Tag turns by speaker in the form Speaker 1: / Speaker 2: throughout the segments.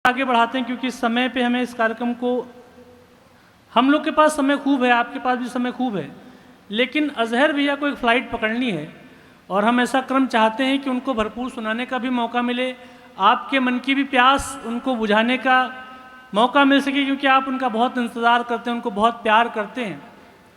Speaker 1: आगे बढ़ाते हैं क्योंकि समय पे हमें इस कार्यक्रम को, हम लोग के पास समय खूब है, आपके पास भी समय खूब है, लेकिन अजहर भैया को एक फ़्लाइट पकड़नी है और हम ऐसा क्रम चाहते हैं कि उनको भरपूर सुनाने का भी मौका मिले, आपके मन की भी प्यास उनको बुझाने का मौका मिल सके, क्योंकि आप उनका बहुत इंतज़ार करते हैं, उनको बहुत प्यार करते हैं।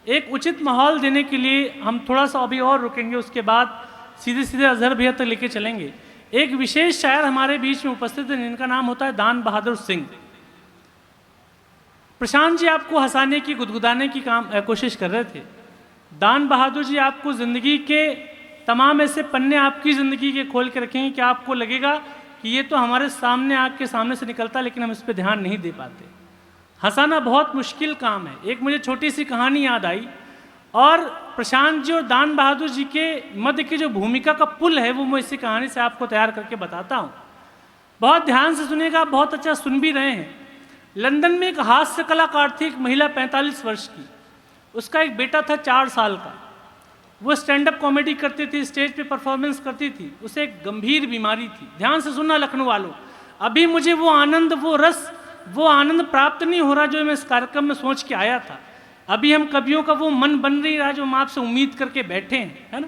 Speaker 1: एक उचित माहौल देने के लिए हम थोड़ा सा अभी और रुकेंगे, उसके बाद सीधे सीधे अजहर भैया तक लेके चलेंगे। एक विशेष शायर हमारे बीच में उपस्थित है जिनका नाम होता है दान बहादुर सिंह। प्रशांत जी आपको हंसाने की, गुदगुदाने की कोशिश कर रहे थे। दान बहादुर जी आपको ज़िंदगी के तमाम ऐसे पन्ने आपकी ज़िंदगी के खोल के रखेंगे कि आपको लगेगा कि ये तो हमारे सामने, आँख के सामने से निकलता, लेकिन हम इस पर ध्यान नहीं दे पाते। हंसाना बहुत मुश्किल काम है। एक मुझे छोटी सी कहानी याद आई, और प्रशांत जी और दान बहादुर जी के मध्य की जो भूमिका का पुल है वो मैं इसी कहानी से आपको तैयार करके बताता हूँ। बहुत ध्यान से सुनिएगा, आप बहुत अच्छा सुन भी रहे हैं। लंदन में एक हास्य कलाकार थी, एक महिला 45 वर्ष की। उसका एक बेटा था 4 साल का। वो स्टैंड अप कॉमेडी करती थी, स्टेज पे परफॉर्मेंस करती थी। उसे एक गंभीर बीमारी थी। ध्यान से सुनना लखनऊ वालों, अभी मुझे वो आनंद, वो रस, वो आनंद प्राप्त नहीं हो रहा जो मैं इस कार्यक्रम में सोच के आया था। अभी हम कवियों का वो मन बन नहीं रहा जो हम आपसे उम्मीद करके बैठे हैं, है ना।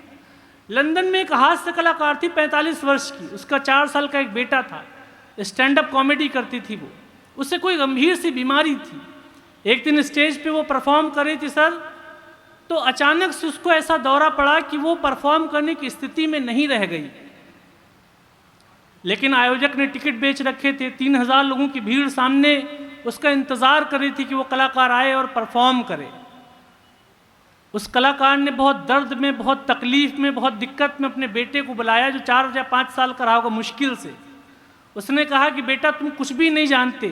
Speaker 1: लंदन में एक हास्य कलाकार थी 45 वर्ष की। उसका 4 साल का एक बेटा था। स्टैंड अप कॉमेडी करती थी वो। उसे कोई गंभीर सी बीमारी थी। एक दिन स्टेज पे वो परफॉर्म कर रही थी सर, तो अचानक से उसको ऐसा दौरा पड़ा कि वो परफॉर्म करने की स्थिति में नहीं रह गई। लेकिन आयोजक ने टिकट बेच रखे थे। 3000 लोगों की भीड़ सामने उसका इंतज़ार कर रही थी कि वो कलाकार आए और परफॉर्म करे। उस कलाकार ने बहुत दर्द में, बहुत तकलीफ में, बहुत दिक्कत में अपने बेटे को बुलाया जो 4 या 5 साल का रहा होगा मुश्किल से। उसने कहा कि बेटा तुम कुछ भी नहीं जानते,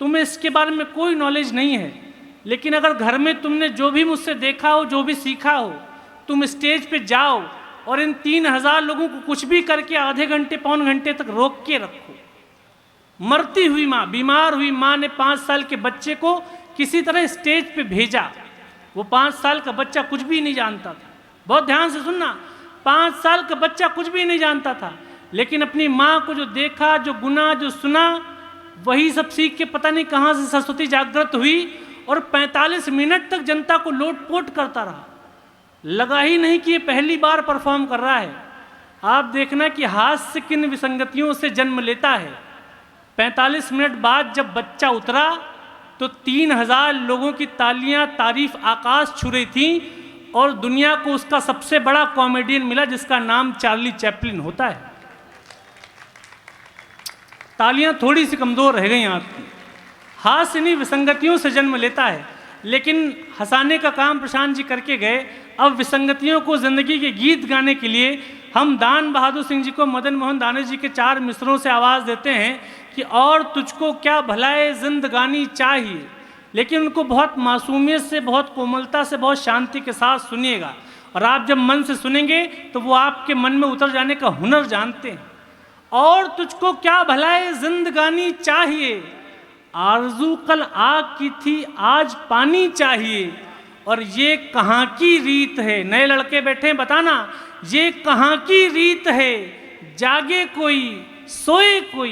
Speaker 1: तुम्हें इसके बारे में कोई नॉलेज नहीं है, लेकिन अगर घर में तुमने जो भी मुझसे देखा हो, जो भी सीखा हो, तुम स्टेज पे जाओ और इन 3000 लोगों को कुछ भी करके आधे घंटे, पौन घंटे तक रोक के रखो। मरती हुई माँ, बीमार हुई माँ ने 5 साल के बच्चे को किसी तरह स्टेज पे भेजा। वो 5 साल का बच्चा कुछ भी नहीं जानता था। बहुत ध्यान से सुनना, 5 साल का बच्चा कुछ भी नहीं जानता था, लेकिन अपनी माँ को जो देखा, जो गुना, जो सुना, वही सब सीख के पता नहीं कहाँ से सरस्वती जागृत हुई और 45 मिनट तक जनता को लोटपोट करता रहा। लगा ही नहीं कि ये पहली बार परफॉर्म कर रहा है। आप देखना कि हास्य किन विसंगतियों से जन्म लेता है। 45 मिनट बाद जब बच्चा उतरा तो 3000 लोगों की तालियां, तारीफ आकाश छू रही थी, और दुनिया को उसका सबसे बड़ा कॉमेडियन मिला जिसका नाम चार्ली चैपलिन होता है। तालियां थोड़ी सी कमज़ोर रह गई आपकी। हास्य इन्हीं विसंगतियों से जन्म लेता है, लेकिन हंसाने का काम प्रशांत जी करके गए। अब विसंगतियों को ज़िंदगी के गीत गाने के लिए हम दान बहादुर सिंह जी को मदन मोहन दानेश जी के 4 मिसरों से आवाज़ देते हैं कि और तुझको क्या भलाए जिंदगानी चाहिए। लेकिन उनको बहुत मासूमियत से, बहुत कोमलता से, बहुत शांति के साथ सुनिएगा, और आप जब मन से सुनेंगे तो वो आपके मन में उतर जाने का हुनर जानते हैं। और तुझको क्या भलाए जिंदगानी चाहिए, आरज़ू कल आग की थी आज पानी चाहिए, और ये कहाँ की रीत है। नए लड़के बैठे हैं, बताना ये कहाँ की रीत है, जागे कोई सोए कोई,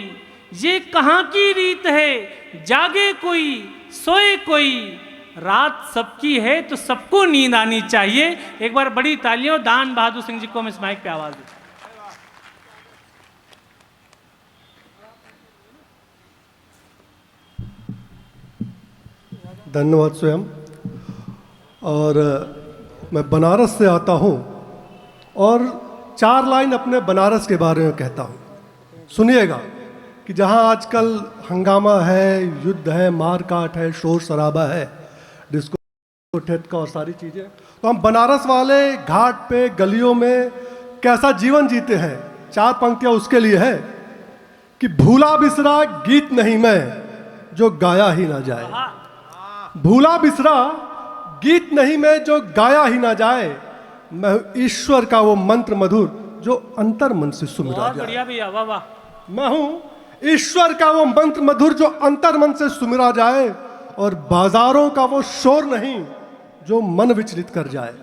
Speaker 1: ये कहाँ की रीत है, जागे कोई सोए कोई, रात सबकी है तो सबको नींद आनी चाहिए। एक बार बड़ी तालियों दान बहादुर सिंह जी को हम इस माइक पे आवाज दें।
Speaker 2: धन्यवाद स्वयं। और मैं बनारस से आता हूँ और 4 लाइन अपने बनारस के बारे में कहता हूँ। सुनिएगा कि जहाँ आजकल हंगामा है, युद्ध है, मार काट है, शोर शराबा है, डिस्को ठेटका और सारी चीज़ें, तो हम बनारस वाले घाट पे, गलियों में कैसा जीवन जीते हैं। 4 पंक्तियाँ उसके लिए है कि भूला बिसरा गीत नहीं मैं जो गाया ही ना जाए, भूला बिसरा गीत नहीं मैं जो गाया ही ना जाए, मैं ईश्वर का वो मंत्र मधुर जो अंतर मन से सुमिरा जाए।
Speaker 1: बढ़िया भैया, वाह वाह।
Speaker 2: मैं हूँ ईश्वर का वो मंत्र मधुर जो अंतर मन से सुमिरा जाए, और बाजारों का वो शोर नहीं जो मन विचलित कर जाए,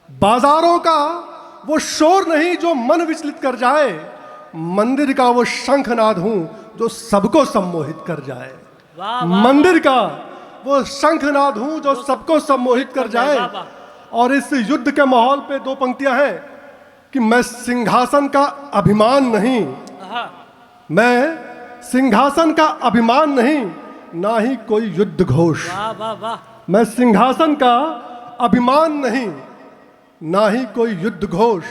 Speaker 2: बाजारों का वो शोर नहीं जो मन विचलित कर जाए, मंदिर का वो शंखनाद हूं जो सबको सम्मोहित कर जाए।
Speaker 1: वाह वाह
Speaker 2: मंदिर का वो शंखनाद हूं जो सबको सम्मोहित कर जाए।
Speaker 1: वाह, वाह।
Speaker 2: और इस युद्ध के माहौल पे दो पंक्तियां हैं कि मैं सिंहासन का अभिमान नहीं,
Speaker 1: हाँ,
Speaker 2: मैं सिंहासन का अभिमान नहीं, ना ही कोई युद्ध घोष।
Speaker 1: वाह वाह वाह,
Speaker 2: मैं सिंहासन का अभिमान नहीं, ना ही कोई युद्ध घोष।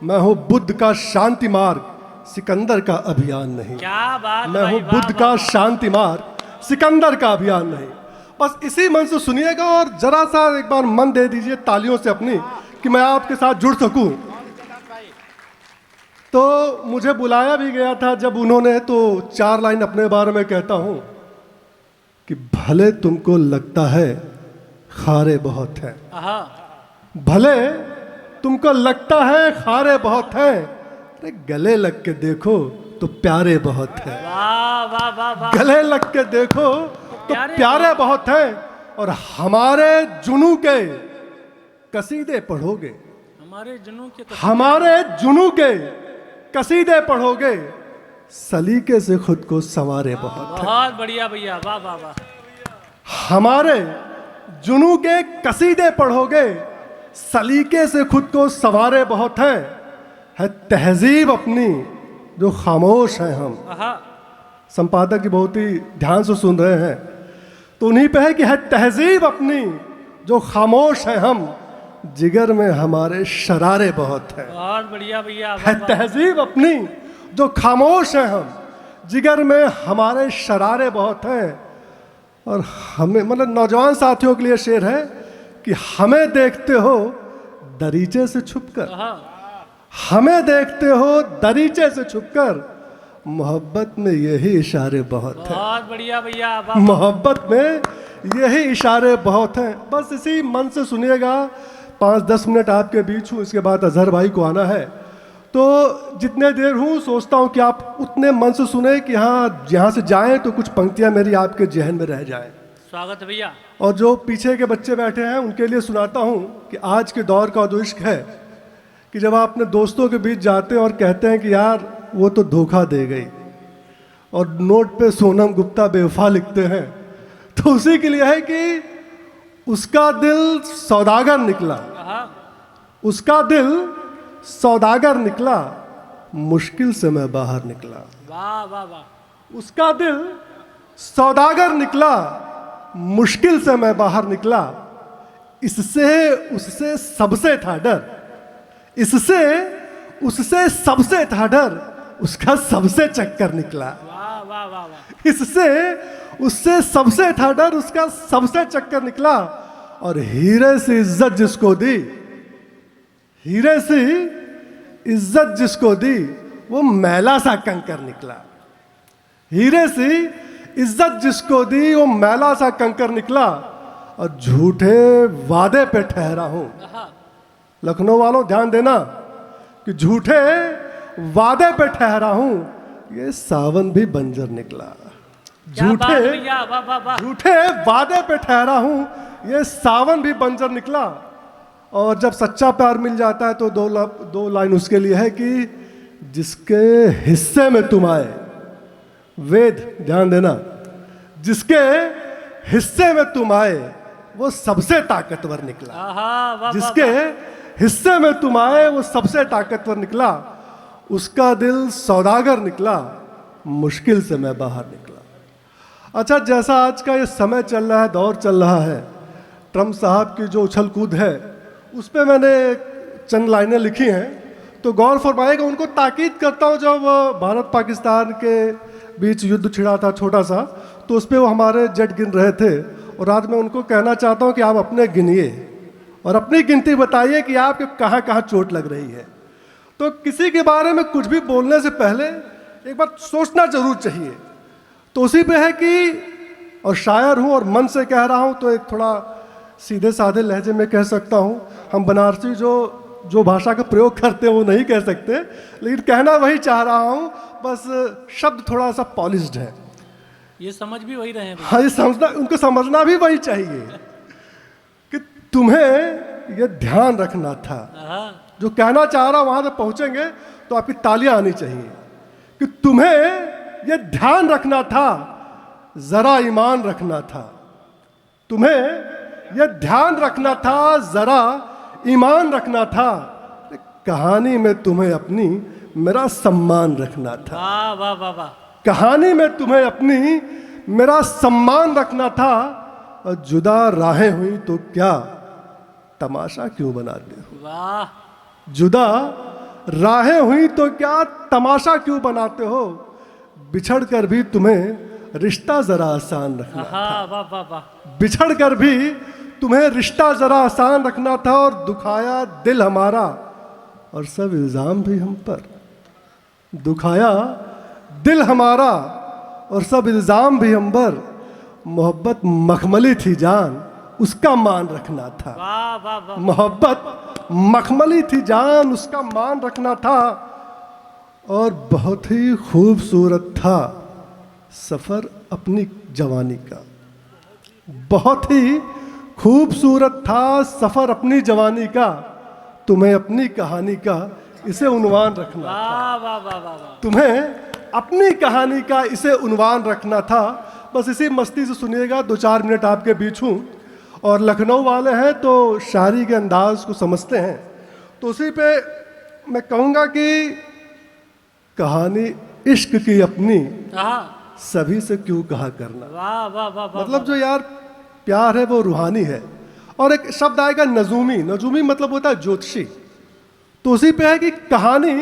Speaker 2: मैं हूं बुद्ध का शांति मार्ग, सिकंदर का अभियान नहीं।
Speaker 1: क्या बात
Speaker 2: मैं
Speaker 1: भाई,
Speaker 2: हूं
Speaker 1: वाह,
Speaker 2: बुद्ध
Speaker 1: वाह,
Speaker 2: का
Speaker 1: वाह।
Speaker 2: शांति मार्ग, सिकंदर का अभियान नहीं। बस इसी मन से सुनिएगा और जरा सा एक बार मन दे दीजिए तालियों से अपनी कि मैं आपके साथ जुड़ सकूं। तो मुझे बुलाया भी गया था जब उन्होंने, तो 4 लाइन अपने बारे में कहता हूं कि भले तुमको लगता है खारे बहुत हैं,
Speaker 1: हाँ,
Speaker 2: भले तुमको लगता है खारे बहुत हैं, अरे गले लग के देखो तो प्यारे बहुत हैं।
Speaker 1: वाह वाह वाह वाह,
Speaker 2: गले लग के देखो तो प्यारे बहुत हैं। और हमारे जुनू के कसीदे पढ़ोगे,
Speaker 1: हमारे जुनू के
Speaker 2: हमारे जुनू के कसीदे पढ़ोगे, सलीके से खुद को संवारे बहुत हैं।
Speaker 1: बहुत बढ़िया भैया, वाह वाह वाह,
Speaker 2: हमारे जुनू के कसीदे पढ़ोगे, सलीके से खुद को संवारे बहुत हैं। है तहजीब अपनी जो खामोश है हम।
Speaker 1: हाँ,
Speaker 2: संपादक जी बहुत ही ध्यान से सुन रहे हैं, तो उन्हीं पे है कि है तहजीब अपनी जो खामोश है हम, जिगर में हमारे शरारे बहुत हैं।
Speaker 1: बहुत बढ़िया भैया, वाह,
Speaker 2: है
Speaker 1: वाह।
Speaker 2: तहजीब अपनी जो खामोश है हम, जिगर में हमारे शरारे बहुत हैं। और हमें, मतलब नौजवान साथियों के लिए शेर है कि हमें देखते हो दरीचे से छुपकर,
Speaker 1: हाँ,
Speaker 2: हमें देखते हो दरीचे से छुपकर, मोहब्बत में यही इशारे बहुत हैं।
Speaker 1: बहुत बढ़िया भैया, वाह वाह।
Speaker 2: मोहब्बत में यही इशारे बहुत हैं। बस इसी मन से सुनिएगा, 5-10 मिनट आपके बीच हूँ, इसके बाद अजहर भाई को आना है। तो जितने देर हूँ सोचता हूँ कि आप उतने मन से सुने कि हाँ, यहाँ से जाएं तो कुछ पंक्तियाँ मेरी आपके जहन में रह जाएं।
Speaker 1: स्वागत है भैया।
Speaker 2: और जो पीछे के बच्चे बैठे हैं उनके लिए सुनाता हूँ कि आज के दौर का जो इश्क है कि जब आप अपने दोस्तों के बीच जाते हैं और कहते हैं कि यार वो तो धोखा दे गई, और नोट पे सोनम गुप्ता बेवफा लिखते हैं, तो उसी के लिए है कि उसका दिल सौदागर निकला,
Speaker 1: हाँ,
Speaker 2: उसका दिल सौदागर निकला, मुश्किल से मैं बाहर निकला।
Speaker 1: वाह वाह वाह,
Speaker 2: उसका दिल सौदागर निकला, मुश्किल से मैं बाहर निकला। इससे उससे सबसे था डर, इससे उससे सबसे था डर, उसका सबसे चक्कर निकला।
Speaker 1: वाह वाह वाह वाह,
Speaker 2: इससे उससे सबसे था डर, उसका सबसे चक्कर निकला। और हीरे से इज्जत जिसको दी, हीरे से इज्जत जिसको दी, वो मैला सा कंकर निकला। हीरे से इज्जत जिसको दी, वो मैला सा कंकर निकला। और झूठे वादे पे ठहरा हूं,
Speaker 1: हाँ,
Speaker 2: लखनऊ वालों ध्यान देना कि झूठे वादे पे ठहरा हूं, ये सावन भी बंजर निकला।
Speaker 1: क्या बात
Speaker 2: झूठे
Speaker 1: भैया, वाह वाह वाह,
Speaker 2: झूठे वादे पे ठहरा हूं, ये सावन भी बंजर निकला। और जब सच्चा प्यार मिल जाता है तो दो लाइन उसके लिए है कि जिसके हिस्से में तुम आए, वेद ध्यान देना, जिसके हिस्से में तुम आए वो सबसे ताकतवर निकला।
Speaker 1: हाँ, वाह वाह
Speaker 2: जिसके
Speaker 1: वाह,
Speaker 2: हिस्से में तुम आए वो सबसे ताकतवर निकला। उसका दिल सौदागर निकला, मुश्किल से मैं बाहर निकला। अच्छा, जैसा आज का ये समय चल रहा है, दौर चल रहा है, ट्रम्प साहब की जो उछल कूद है, उस पर मैंने चंद लाइनें लिखी हैं, तो गौर फरमाएगा। उनको ताकीद करता हूँ, जब भारत पाकिस्तान के बीच युद्ध छिड़ा था छोटा सा, तो उस पर वो हमारे जेट गिन रहे थे, और आज मैं उनको कहना चाहता हूँ कि आप अपने गिनिए और अपनी गिनती बताइए कि आपके कहाँ कहाँ चोट लग रही है। तो किसी के बारे में कुछ भी बोलने से पहले एक बार सोचना जरूर चाहिए। तो उसी पे है कि, और शायर हूँ और मन से कह रहा हूँ, तो एक थोड़ा सीधे साधे लहजे में कह सकता हूँ। हम बनारसी जो भाषा का प्रयोग करते हैं वो नहीं कह सकते, लेकिन कहना वही चाह रहा हूँ, बस शब्द थोड़ा सा पॉलिश्ड है।
Speaker 1: ये समझ भी वही रहे हैं भैया।
Speaker 2: हाँ, ये समझना, उनको समझना भी वही चाहिए कि तुम्हें ये ध्यान रखना था।
Speaker 1: हाँ,
Speaker 2: जो कहना चाह रहा वहां तक पहुंचेंगे तो आपकी तालियां आनी चाहिए। कि तुम्हें यह ध्यान रखना था, जरा ईमान रखना था। तुम्हें यह ध्यान रखना था, जरा ईमान रखना था। कहानी में तुम्हें अपनी मेरा सम्मान रखना था।
Speaker 1: वाह वाह वाह वाह।
Speaker 2: कहानी में तुम्हें अपनी मेरा सम्मान रखना था। और जुदा राहें हुई तो क्या तमाशा क्यों बनाते हो?
Speaker 1: वाह।
Speaker 2: जुदा राहें हुई तो क्या तमाशा क्यों बनाते हो? बिछड़ कर भी तुम्हें रिश्ता जरा आसान रखना था।
Speaker 1: वाह वाह वाह।
Speaker 2: बिछड़ कर भी तुम्हें रिश्ता जरा आसान रखना था। और दुखाया दिल हमारा और सब इल्जाम भी हम पर। दुखाया दिल हमारा और सब इल्जाम भी हम पर। मोहब्बत मखमली थी जान, उसका मान रखना था।
Speaker 1: वाह वाह वाह।
Speaker 2: मोहब्बत मखमली थी जान, उसका मान रखना था। और बहुत ही खूबसूरत था सफर अपनी जवानी का। बहुत ही खूबसूरत था सफर अपनी जवानी का। तुम्हें अपनी कहानी का इसे उन्वान रखना था।
Speaker 1: वाह वाह वाह वाह।
Speaker 2: तुम्हें अपनी कहानी का इसे उन्वान रखना था। बस इसी मस्ती से सुनिएगा, 2-4 मिनट आपके बीच हूँ। और लखनऊ वाले हैं तो शायरी के अंदाज को समझते हैं, तो उसी पे मैं कहूँगा कि कहानी इश्क की अपनी सभी से क्यों कहा करना।
Speaker 1: वाह वाह वाह।
Speaker 2: मतलब जो यार प्यार है वो रूहानी है। और एक शब्द आएगा नजूमी। नजूमी मतलब होता है ज्योतिषी। तो उसी पे है कि कहानी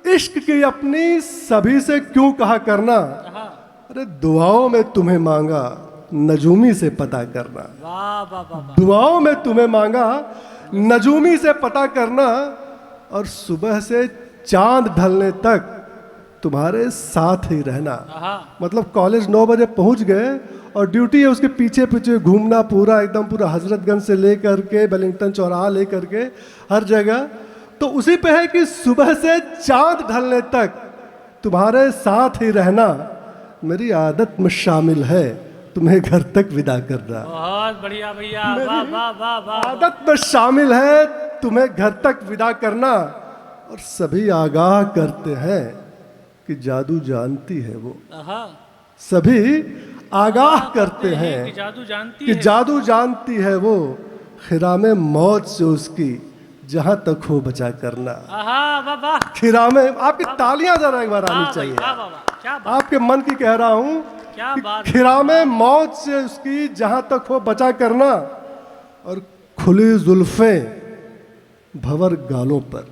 Speaker 2: इश्क की अपनी सभी से क्यों कहा करना। अरे दुआओं में तुम्हें मांगा, नजूमी से पता करना।
Speaker 1: वाह वाह वाह।
Speaker 2: दुआओं में तुम्हें मांगा, नजूमी से पता करना। और सुबह से चांद ढलने तक तुम्हारे साथ ही रहना। मतलब कॉलेज 9 बजे पहुंच गए और ड्यूटी है उसके पीछे पीछे घूमना, पूरा एकदम पूरा हजरतगंज से लेकर के वेलिंगटन चौराहा लेकर के हर जगह। तो उसी पे है कि सुबह से चांद ढलने तक तुम्हारे साथ ही रहना मेरी आदत में शामिल है, तुम्हें घर तक विदा करना।
Speaker 1: बहुत बढ़िया भैया। वाह वाह वाह वाह।
Speaker 2: आदत में शामिल है तुम्हें घर तक विदा करना। और सभी आगाह करते हैं कि जादू जानती है वो। सभी आगाह करते हैं कि जादू जानती है वो। खिरामे मौत से उसकी जहां तक हो बचा करना। खिरामे, आपकी तालियां जरा एक बार आनी चाहिए। आपके मन की कह रहा हूं कि खिरामे मौत से उसकी जहां तक हो बचा करना। और खुली जुल्फें भंवर गालों पर।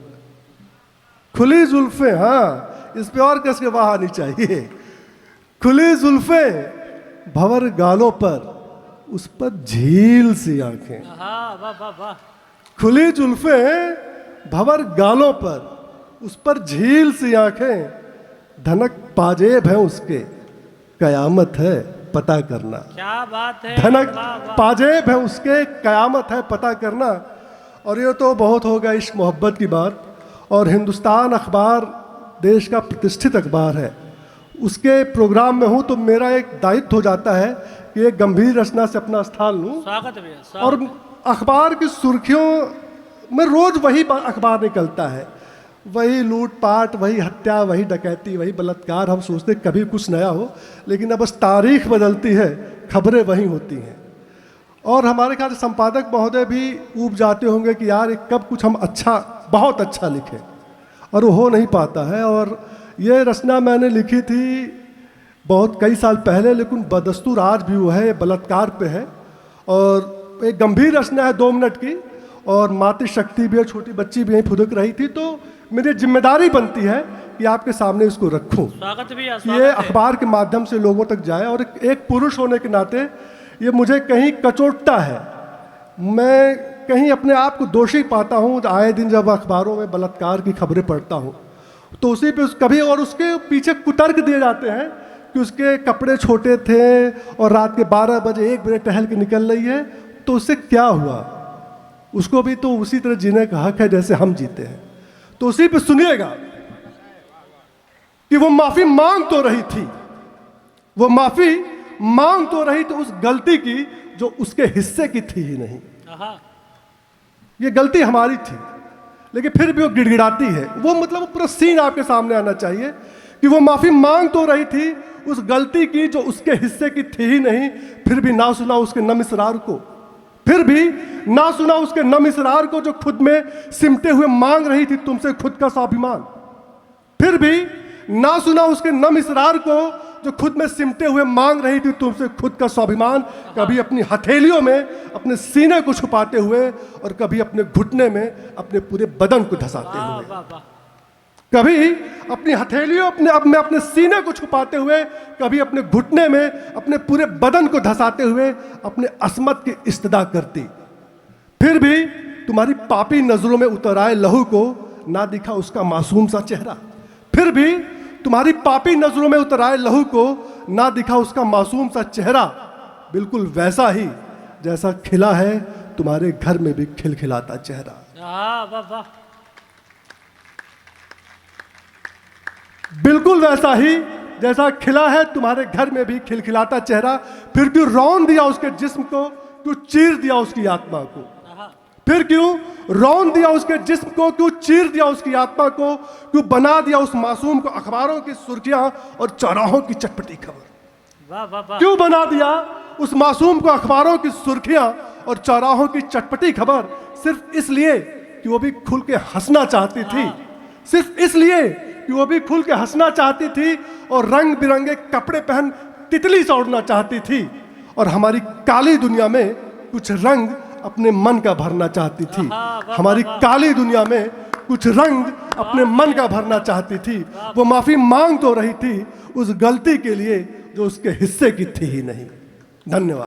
Speaker 2: खुली जुल्फें, हाँ इस पे और कस के वाह आनी चाहिए। खुली जुल्फें भंवर गालों पर, उस पर झील सी आंखें। खुली जुल्फें भंवर गालों पर, उस पर झील सी आंखें। धनक पाजेब है उसके, कयामत है पता करना।
Speaker 1: क्या बात है।
Speaker 2: धनक पाजेब है उसके, कयामत है पता करना। और ये तो बहुत होगा इश्क मोहब्बत की बात। और हिंदुस्तान अखबार देश का प्रतिष्ठित अखबार है, उसके प्रोग्राम में हूँ तो मेरा एक दायित्व हो जाता है कि एक गंभीर रचना से अपना स्थान लूँ।
Speaker 1: स्वागत है भैया।
Speaker 2: और अखबार की सुर्खियों में रोज वही अखबार निकलता है, वही लूटपाट, वही हत्या, वही डकैती, वही बलात्कार। हम सोचते कभी कुछ नया हो, लेकिन अब बस तारीख बदलती है, खबरें वही होती हैं। और हमारे ख्याल से संपादक महोदय भी ऊब जाते होंगे कि यार कब कुछ हम अच्छा, बहुत अच्छा लिखें, और वो हो नहीं पाता है। और ये रचना मैंने लिखी थी बहुत कई साल पहले, लेकिन बदस्तूर आज भी वो है, बलात्कार पे है। और एक गंभीर रचना है 2 मिनट की, और मातृशक्ति भी है, छोटी बच्ची भी यहीं फुदक रही थी। तो मेरी जिम्मेदारी बनती है कि आपके सामने इसको रखूं,
Speaker 1: स्वागत भी
Speaker 2: ये अखबार के माध्यम से लोगों तक जाए। और एक पुरुष होने के नाते ये मुझे कहीं कचोटता है, मैं कहीं अपने आप को दोषी पाता हूँ। आए दिन जब अखबारों में बलात्कार की खबरें पढ़ता हूँ तो उसी पे कभी, और उसके पीछे कुतर्क दिए जाते हैं कि उसके कपड़े छोटे थे और रात के 12 बजे 1 बजे टहल के निकल रही है, तो उससे क्या हुआ? उसको भी तो उसी तरह जीने का हक है जैसे हम जीते हैं। तो उसी पे सुनिएगा कि वो माफी मांग तो रही थी, वो माफी मांग तो रही थी उस गलती की जो उसके हिस्से की थी ही नहीं। ये गलती हमारी थी, लेकिन फिर भी वो गिड़गिड़ाती है। वो मतलब वो पूरा सीन आपके सामने आना चाहिए कि वो माफी मांग तो रही थी उस गलती की जो उसके हिस्से की थी ही नहीं, फिर भी ना सुना उसके नम इसरार को, फिर भी ना सुना उसके नम इसरार को, जो खुद में सिमटे हुए मांग रही थी तुमसे खुद का स्वाभिमान। फिर भी ना सुना उसके नम इसरार को, जो खुद में सिमटे हुए मांग रही थी तुमसे खुद का स्वाभिमान। कभी अपनी हथेलियों में अपने सीने को छुपाते हुए और कभी अपने घुटने में अपने पूरे बदन को धंसाते हुए, कभी अपनी हथेलियों में अपने सीने को छुपाते हुए, कभी अपने घुटने में अपने पूरे बदन को धंसाते हुए अपने असमत की इस्तदा करती। फिर भी तुम्हारी पापी नजरों में उतर आए लहू को ना दिखा उसका मासूम सा चेहरा। फिर भी तुम्हारी पापी नजरों में उतर आए लहू को ना दिखा उसका मासूम सा चेहरा, बिल्कुल वैसा ही जैसा खिला है तुम्हारे घर में भी खिलखिलाता चेहरा।
Speaker 1: वाह,
Speaker 2: बिल्कुल वैसा ही जैसा खिला है तुम्हारे घर में भी खिलखिलाता चेहरा। फिर क्यों रौन दिया उसके जिस्म को, क्यों चीर दिया उसकी आत्मा को, फिर क्यों रौन दिया उसके जिस्म को, क्यों चीर दिया उसकी आत्मा को, क्यों बना दिया उस मासूम को अखबारों की सुर्खियां और चौराहों की चटपटी खबर। क्यों बना दिया उस मासूम को अखबारों की सुर्खियां और चौराहों की चटपटी खबर, सिर्फ इसलिए कि वो भी खुल के हंसना चाहती थी, सिर्फ इसलिए कि वो भी खुल के हंसना चाहती थी और रंग बिरंगे कपड़े पहन तितली सा उड़ना चाहती थी और हमारी काली दुनिया में कुछ रंग अपने मन का भरना चाहती थी। हमारी काली दुनिया में कुछ रंग अपने मन का भरना चाहती थी। वो माफी मांग तो रही थी उस गलती के लिए जो उसके हिस्से की थी ही नहीं। धन्यवाद।